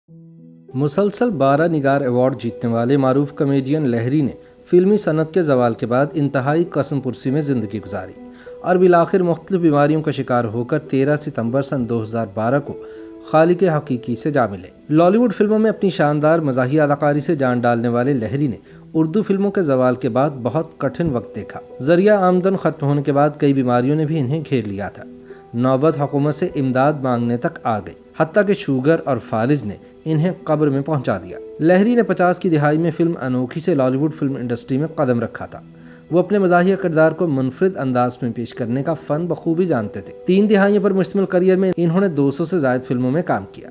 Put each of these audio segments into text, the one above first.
मुसलसल 12 निगार अवार्ड जीतने वाले मारूफ कॉमेडियन लहरी ने फिल्मी सनत के जवाल के बाद इंतहाई कसम पुरसी में ज़िंदगी गुजारी और बिलाखिर मुख्तलिफ बीमारियों का शिकार होकर 13 सितंबर सन 2012 को खालिक हकीकी से जा मिले। लॉलीवुड फिल्मों में अपनी शानदार मज़ाही अदाकारी से जान डालने वाले लहरी ने उर्दू फिल्मों के जवाल के बाद बहुत कठिन वक्त देखा। जरिया आमदन खत्म होने के बाद कई बीमारियों ने भी इन्हें घेर लिया था। नौबत हुकूमत से इमदाद मांगने तक आ गई, हत्ता कि शुगर और फालिज ने इन्हें कब्र में पहुंचा दिया। लहरी ने 50 की दिहाई में फिल्म अनोखी से लॉलीवुड फिल्म इंडस्ट्री में कदम रखा था। वो अपने मज़ाहिया किरदार को मुनफरिद अंदाज में पेश करने का फ़न बखूबी जानते थे। 3 दिहाइयों पर मुश्तमिल करियर में इन्होंने 200 से ज़ायद फिल्मों में काम किया।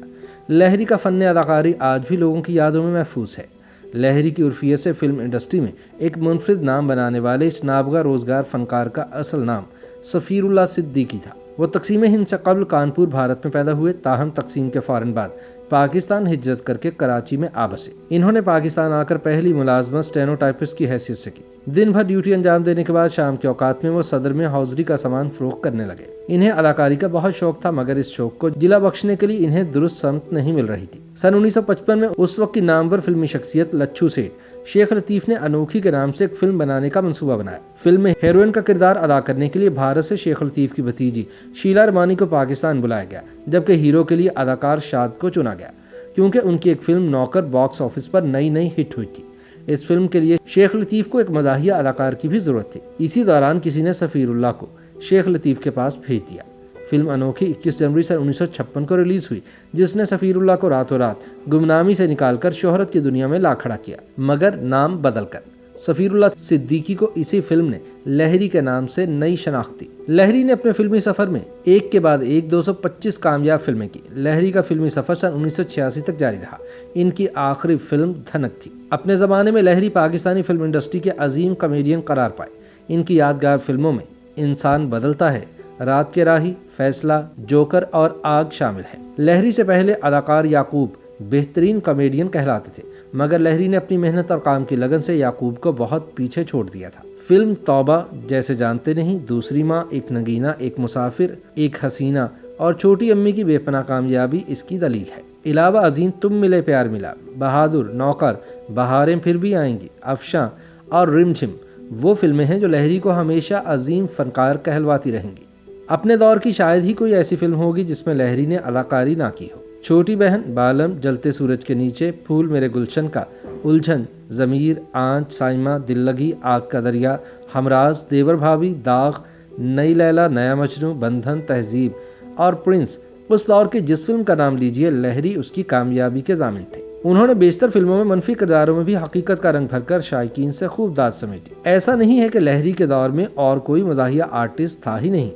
लहरी का फ़न अदाकारी आज भी लोगों की यादों में महफूज है। लहरी की उर्फियत से फिल्म इंडस्ट्री में एक मुनफरिद नाम बनाने वाले इस नाबगा रोज़गार फ़नकार का असल नाम सफ़ीरुल्लाह सिद्दीकी था। वो तक़सीम हिंद से कबल कानपुर भारत में पैदा हुए, ताहम तक़सीम के फ़ौरन बाद पाकिस्तान हिजरत करके कराची में आ बसे। इन्होंने पाकिस्तान आकर पहली मुलाजमत स्टेनोटाइपिस्ट की हैसियत से की। दिन भर ड्यूटी अंजाम देने के बाद शाम के औकात में वो सदर में हौजरी का सामान फरोख्त करने लगे। इन्हें अदाकारी का बहुत शौक था, मगर इस शौक को जिला बख्शने के लिए इन्हें दुरुस्त समत नहीं मिल रही थी। सन 1955 में उस वक्त की नामवर फिल्मी शख्सियत लच्छू सेठ शेख लतीफ़ ने अनोखी के नाम से एक फिल्म बनाने का मंसूबा बनाया। फिल्म में हीरोइन का किरदार अदा करने के लिए भारत से शेख लतीफ़ की भतीजी शीला रमानी को पाकिस्तान बुलाया गया, जबकि हीरो के लिए अदाकार शाद को चुना गया, क्योंकि उनकी एक फिल्म नौकर बॉक्स ऑफिस पर नई हिट हुई थी। इस फिल्म के लिए शेख लतीफ़ को एक मज़ाहिया अदाकार की भी ज़रूरत थी। इसी दौरान किसी ने सफ़ीरुल्लाह को शेख लतीफ़ के पास भेज दिया। फिल्म अनोखी 21 जनवरी सन 1956 को रिलीज हुई, जिसने सफ़ीरुल्लाह को रातों रात गुमनामी से निकालकर शोहरत की दुनिया में ला खड़ा किया, मगर नाम बदल कर। सफ़ीरुल्लाह सिद्दीकी को इसी फिल्म ने लहरी के नाम से नई शनाख्त दी। लहरी ने अपने फिल्मी सफ़र में एक के बाद एक 225 कामयाब फिल्में की। लहरी का फिल्मी सफ़र सन 1986 तक जारी रहा। इनकी आखिरी फिल्म धनक थी। अपने ज़माने में लहरी पाकिस्तानी फिल्म इंडस्ट्री के अजीम कॉमेडियन करार पाए। इनकी यादगार फिल्मों में इंसान बदलता है, रात के राही, फैसला, जोकर और आग शामिल है। लहरी से पहले अदाकार याकूब बेहतरीन कॉमेडियन कहलाते थे, मगर लहरी ने अपनी मेहनत और काम की लगन से याकूब को बहुत पीछे छोड़ दिया था। फिल्म तौबा, जैसे जानते नहीं, दूसरी माँ, एक नगीना, एक मुसाफिर, एक हसीना और छोटी अम्मी की बेपनाह कामयाबी इसकी दलील है। इलावा अजीम तुम मिले प्यार मिला, बहादुर, नौकर, बहारें फिर भी आएंगी, अफशां और रिमझिम वो फिल्में हैं जो लहरी को हमेशा अजीम फनकार कहलवाती रहेंगी। अपने दौर की शायद ही कोई ऐसी फिल्म होगी जिसमें लहरी ने अदाकारी ना की हो। छोटी बहन, बालम, जलते सूरज के नीचे, फूल मेरे गुलशन का, उलझन, ज़मीर, आंच, साइमा, दिल लगी, आग का दरिया, हमराज, देवर भाभी, दाग, नई लैला, नया मजनू, बंधन, तहजीब और प्रिंस उस दौर की जिस फिल्म का नाम लीजिए, लहरी उसकी कामयाबी के ज़ामिन थे। उन्होंने बेशतर फिल्मों में मनफी किरदारों में भी हकीकत का रंग भरकर शायकीन से खूब दाद समेटी। ऐसा नहीं है कि लहरी के दौर में और कोई मज़ाहिया आर्टिस्ट था ही नहीं,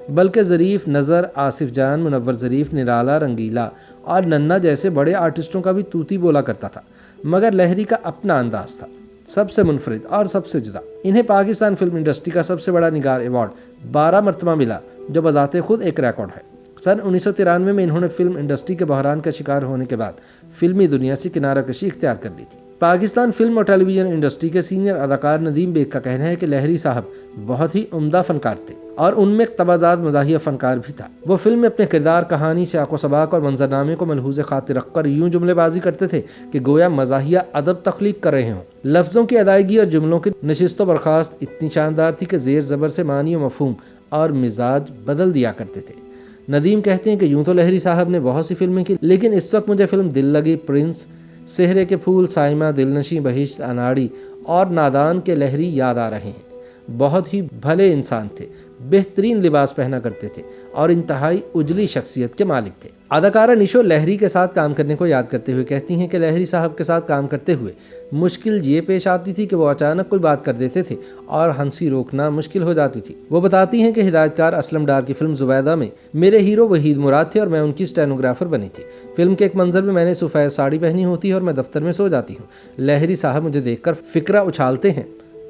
बल्कि ज़रीफ नज़र, आसिफ जान, मुनव्वर ज़रीफ, निराला, रंगीला और नन्ना जैसे बड़े आर्टिस्टों का भी तूती बोला करता था, मगर लहरी का अपना अंदाज था, सबसे मुनफरिद और सबसे जुदा। इन्हें पाकिस्तान फिल्म इंडस्ट्री का सबसे बड़ा निगार अवार्ड 12 मरतबा मिला, जो बजाते खुद एक रिकॉर्ड है। सन 1993 में इन्होंने फिल्म इंडस्ट्री के बहरान का शिकार होने के बाद फिल्मी दुनिया से किनारा कशी इख्तियार कर ली थी। पाकिस्तान फिल्म और टेलीविज़न इंडस्ट्री के सीनियर अदाकार नदीम बेग का कहना है कि लहरी साहब बहुत ही उम्दा फनकार थे और उनमें तबाजात मज़ाहिया फनकार भी था। वो फिल्म में अपने किरदार, कहानी, सियाक़ो सबाक और मंजरनामे को मलहूज़ खातिर रखकर यूं जुमलेबाजी करते थे कि गोया मज़ाहिया अदब तख्लीक कर रहे हों। लफ्ज़ों की अदायगी और जुमलों की नशिस्त व बर्खास्त इतनी शानदार थी कि ज़ेर ज़बर से मानी व मफ़हूम और मिजाज बदल दिया करते थे। नदीम कहते हैं कि यूं तो लहरी साहब ने बहुत सी फिल्में की, लेकिन इस वक्त मुझे फिल्म दिल लगी, प्रिंस, सेहरे के फूल, साइमा, दिलनशी, बहिश्त, अनाड़ी और नादान के लहरी याद आ रहे हैं। बहुत ही भले इंसान थे, बेहतरीन लिबास पहना करते थे और इंतहाई उजली शख्सियत के मालिक थे। अदाकारा निशो लहरी के साथ काम करने को याद करते हुए कहती हैं कि लहरी साहब के साथ काम करते हुए मुश्किल ये पेश आती थी कि वो अचानक कोई बात कर देते थे और हंसी रोकना मुश्किल हो जाती थी। वो बताती हैं कि हिदायतकार असलम डार की फिल्म जुबैदा में मेरे हीरो वहीद मुराद थे और मैं उनकी स्टेनोग्राफर बनी थी। फिल्म के एक मंजर में मैंने सफ़ेद साड़ी पहनी होती है और मैं दफ्तर में सो जाती हूँ। लहरी साहब मुझे देखकर फिक्रा उछालते हैं,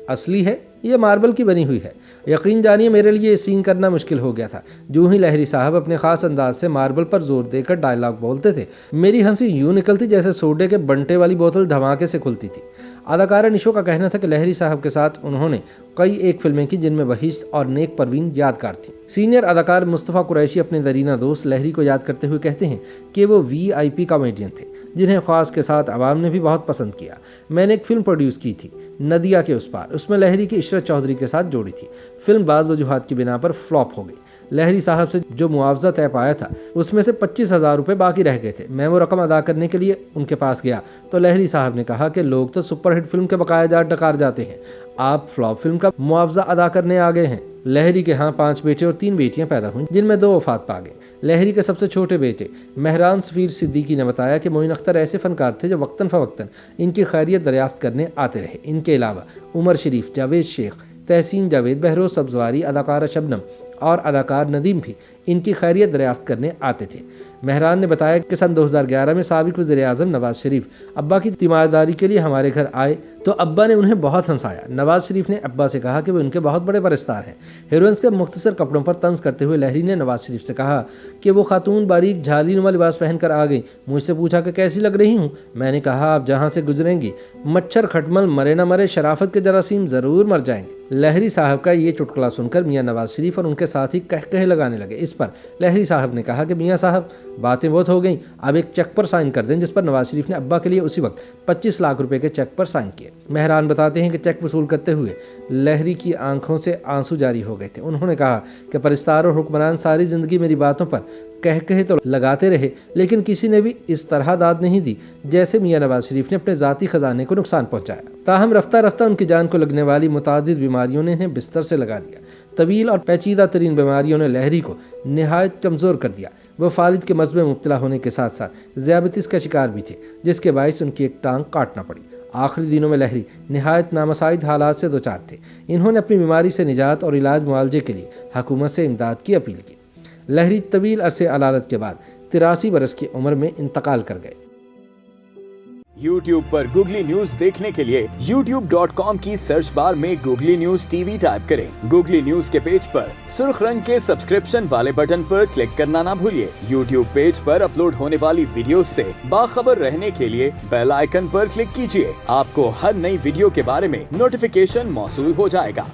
असली है ये मार्बल की बनी हुई है। यकीन जानिए मेरे लिए ये सीन करना मुश्किल हो गया था। जो ही लहरी साहब अपने खास अंदाज से मार्बल पर जोर देकर डायलॉग बोलते थे, मेरी हंसी यूं निकलती जैसे सोडे के बंटे वाली बोतल धमाके से खुलती थी। अदाकारा निशो का कहना था कि लहरी साहब के साथ उन्होंने कई एक फिल्में की जिनमें वहीश और नेक परवीन यादगार थी। सीनियर अदाकार मुस्तफ़ा कुरैशी अपने दरीना दोस्त लहरी को याद करते हुए कहते हैं कि वो VIP कॉमेडियन थे जिन्हें ख्वास के साथ आवाम ने भी बहुत पसंद किया। मैंने एक फिल्म प्रोड्यूस की थी, नदिया के उस पार। उसमें लहरी की इशरत चौधरी के साथ जोड़ी थी। फिल्म बाज़ वजूहात की बिना पर फ्लॉप हो गई। लहरी साहब से जो मुआवजा तय पाया था उसमें से 25,000 रुपये बाकी रह गए थे। मैं वो रकम अदा करने के लिए उनके पास गया तो लहरी साहब ने कहा कि लोग तो सुपरहिट फिल्म के बकायाजात डकार जाते हैं, आप फ्लॉप फिल्म का मुआवजा अदा करने आ गए हैं। लहरी के यहाँ 5 बेटे और 3 बेटियां पैदा हुईं, जिनमें 2 वफात पा गए। लहरी के सबसे छोटे बेटे मेहरान सफीर सिद्दीकी ने बताया कि मोइन अख्तर ऐसे फनकार थे जो वक्तन फ़वक्तन इनकी खैरियत दरियाफ्त करने आते रहे। इनके अलावा उमर शरीफ, जावेद शेख, तहसीन जावेद, बहरोज सब्जवारी, अदाकारा शबनम और अदाकार नदीम भी इनकी खैरियत दरियाफ्त करने आते थे। मेहरान ने बताया कि सन 2011 में साबिक वज़ीर-ए-आज़म नवाज शरीफ अब्बा की तीमारदारी के लिए हमारे घर आए तो अब्बा ने उन्हें बहुत हंसाया। नवाज शरीफ ने अब्बा से कहा कि वो उनके बहुत बड़े परस्तार हैं। हीरोइंस के मुख्तसर कपड़ों पर तंज करते हुए लहरी ने नवाज शरीफ से कहा कि वो खातून बारीक झालीनुमा लिबास पहनकर आ गई। मुझसे पूछा कि कैसी लग रही हूँ। मैंने कहा आप जहाँ से गुजरेंगी मच्छर खटमल मरे न मरे, शराफत के जरासीम ज़रूर मर जाएंगे। लहरी साहब का ये चुटकुला सुनकर मियाँ नवाज शरीफ और उनके साथी कहकहे लगाने लगे। इस पर लहरी साहब ने कहा कि मियाँ साहब बातें बहुत हो गई, अब एक चेक पर साइन कर दें। जिस पर नवाज शरीफ ने अब्बा के लिए उसी वक्त 25 लाख रुपए के चेक पर साइन किए। मेहरान बताते हैं कि चेक वसूल करते हुए लहरी की आंखों से आंसू जारी हो गए थे। उन्होंने कहा कि परिस्तार और हुक्मरान सारी जिंदगी मेरी बातों पर कहे तो लगाते रहे, लेकिन किसी ने भी इस तरह दाद नहीं दी जैसे मियाँ नवाज शरीफ ने अपने ज़ाती खजाने को नुकसान पहुंचाया। ताहम रफ्ता रफ्ता उनकी जान को लगने वाली मुतादिद बीमारियों ने इन्हें बिस्तर से लगा दिया। तवील और पेचीदा तरीन बीमारियों ने लहरी को नहायत कमज़ोर कर दिया। वह फालिद के मज़ में मुब्तला होने के साथ साथ ज़ियाबतीस का शिकार भी थे, जिसके बायस उनकी एक टांग काटना पड़ी। आखिरी दिनों में लहरी नहायत नामसाइद हालात से दोचार थे। इन्होंने अपनी बीमारी से निजात और इलाज मुआवजे के लिए हुकूमत से इमदाद की अपील की। लहरी तवील अरसे अलालत के बाद 83 बरस की उम्र में इंतकाल कर गए। YouTube पर गूगली न्यूज देखने के लिए youtube.com की सर्च बार में गूगली न्यूज TV टाइप करें। गूगली न्यूज के पेज पर सुर्ख रंग के सब्सक्रिप्शन वाले बटन पर क्लिक करना ना भूलिए। YouTube पेज पर अपलोड होने वाली वीडियोस से बाखबर रहने के लिए बेल आइकन पर क्लिक कीजिए। आपको हर नई वीडियो के बारे में नोटिफिकेशन मौसूल हो जाएगा।